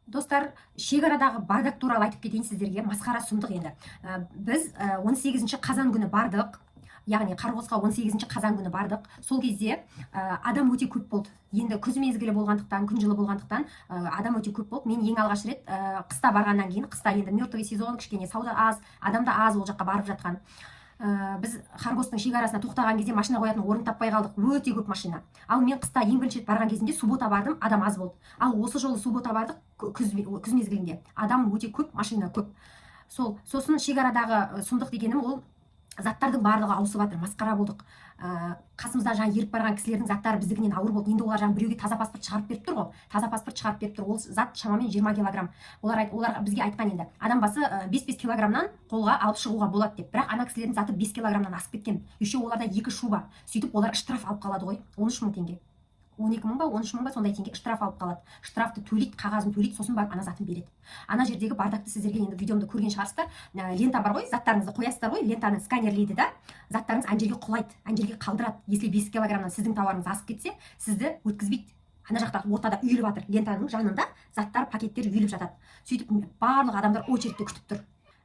достар, шекарадағы бардак туралы айтып кетейін сіздерге, масқара сұмдық енді. Біз 18 қазан күні бардық, яғни Қарғосқа 18 қазан күні бардық. Сол кезде адам өте көп болды. Енді күз мезгілі болғандықтан, күн жылы болғандықтан адам өте көп болды. Мен ең алғаш рет қыста барғаннан кейін, қыста енді мертвый сезон, кішкене сауда аз, адам да аз ол жаққа барып жатқан. Біз Қарғостың шекарасына тоқтаған кезде машина қоятын орын таппай қалдық, өте көп машина. Ал мен қыста ең бірінші рет барған кезімде суббота бардым, адам аз болды. Ал осы жолы суббота бардық, күз мезгілінде адам өте көп, машина көп. Сосын шекарадағы сұмдық дегенім ол заттардың барлығы ауысып жатыр, масқара болдық. Қасымызда жаңа еріп барған кісілердің заттары біздікінен ауыр болды. Енді олар жаңа біреуге таза паспорт шығарып беріп тұр ғой. Таза паспорт шығарып беріп тұр. Ол зат шамамен 20 килограмм. Олар бізге айтқан енді адам басы 5-5 килограммнан қолға алып шығуға болады деп. Бірақ ана кісілердің заты 5 килограммнан асып кеткен. Еще оларда 2 шуба. Сөйтіп олар штраф алып қалады ғой. 13 мың теңге. 12 мың ба 13 мың ба сондай теңге штраф алып қалады. Штрафты төлейді, қағазын төлейді, сосын барып ана затын береді. Ана жердегі бардакты сіздерге енді видеомды көрген шығарсыздар. Лента бар ғой, заттарыңызды қоясыздар ғой, лентаны сканерлейді да, заттарыңыз ана жерге құлайды, ана жерге қалдырады. Если 5 килограммнан сіздің тауарыңыз асып кетсе, сізді өткізбейді. Ана жақта ортада үйіліп жатыр, лентаның жанында заттар, пакеттер үйіліп жатады. Сөйтіп барлық адамдар очередьте күтіп тұр.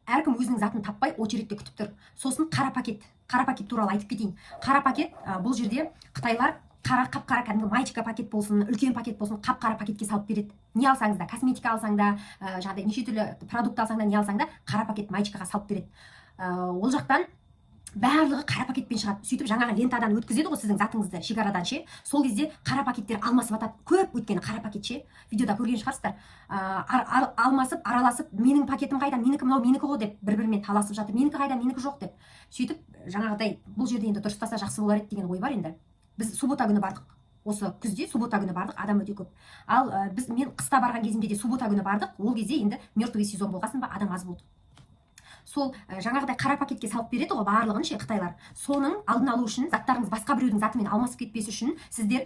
Әркім өзінің затын таппай очередьте күтіп тұр. Сосын қара пакет туралы айтып кетейін. Қара пакет бұл жерде Қытайлар қап-қара кәдімгі маечка пакет болсын, үлкен пакет болсын, қап-қара пакетке салып береді. Не алсаңыз да, косметика алсаң да, жаңағыдай неше түрлі продукт алсаң да, не алсаң да, қара пакет маечкаға салып береді. Ол жақтан барлығы қара пакетпен шығады. Сөйтіп жаңағы лентадан өткізеді ғой сіздің затыңызды шекарадан ше. Сол кезде қара пакеттер алмасып жатады. Көп өйткені қара пакет ше. Видеода көрген шығарсыздар. Алмасып, араласып, менің пакетім қайда, менікі мынау менікі ғой деп бір-бірімен таласып жатыр. Менікі қайда, менікі жоқ деп. Сөйтіп жаңағыдай бұл жерде енді дұрыстаса жақсы болар еді деген ой бар енді. Біз суббота күні бардық. Осы күзде суббота күні бардық, адам өте көп. Ал мен қыста барған кезімде де суббота күні бардық. Ол кезде енді мертвый сезон болғасын ба, адам аз болды. Сол жаңағыдай қара пакетке салып береді ғой барлығын ше Қытайлар. Соның алдын алу үшін, заттарыңыз басқа біреудің затымен алмасып кетпес үшін сіздер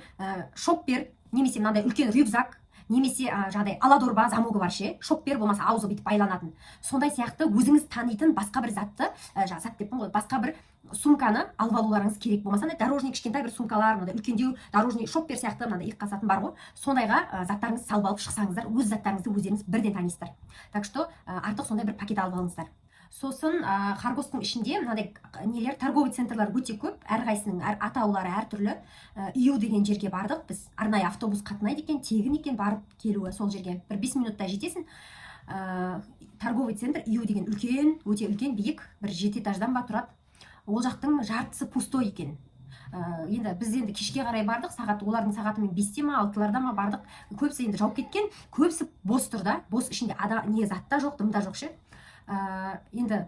шоппер немесе мынандай үлкен рюкзак немесе жаңағыдай аладорба замогы бар ше, шоппер болмаса аузы бүйтіп байланатын. Сондай сияқты өзіңіз танитын басқа бір затты, зат деппін ғой, басқа бір сумканы алып алуларыңыз керек. Болмаса дорожный кішкентай бір сумкалар, мынандай үлкендеу дорожный шоппер сияқты мынандай иық қасатын бар ғой. Сондайға заттарыңызды салып алып шықсаңыздар, өз заттарыңызды өздеріңіз бірден танисыздар. Так что артық сондай бір пакет алып алыңыздар. Сосын Харгостың ішінде мынандай нелер, торговый центрлар өте көп, әрқайсының атаулары әртүрлі. Ию деген жерге бардық біз. Арнайы автобус қатынайды екен, тегін екен барып келуі сол жерге. Бір 5 минутта жетесің. Торговый центр Ию деген үлкен, өте үлкен, биік, бір 7 этаждан ба тұрады. Ол жақтың жартысы пустой екен. Енді біз енді кешке қарай бардық, сағат олардың сағатымен 5-те ма 6-ларда ма бардық. Көбісі енді жауып кеткен, көбісі бос тұр да, бос ішінде не зат та жоқ, дым да жоқ ше. Енді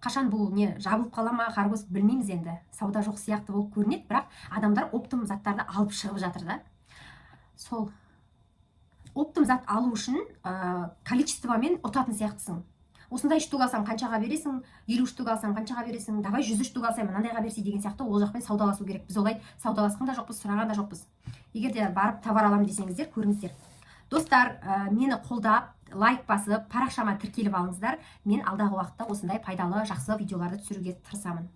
қашан бұл не жабылып қала ма Харгос білмейміз енді, сауда жоқ сияқты болып көрінеді, бірақ адамдар оптым заттарды алып шығып жатыр да. Сол оптым зат алу үшін количествомен ұтатын сияқтысың. Осындай штук алсам қаншаға бересің, 50 штук алсам қаншаға бересің, давай 100 штук алсам мынандайға берсе деген сияқты ол жақпен саудаласу керек. Біз олай саудаласқан да жоқпыз, сұраған да жоқпыз. Егер де барып товар аламын десеңіздер, көріңіздер. Достар, мені қолдап, лайк басып, парақшама тіркеліп алыңыздар. Мен алдағы уақытта осындай пайдалы, жақсы видеоларды түсіруге тырысамын.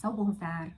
Сау болыңыздар.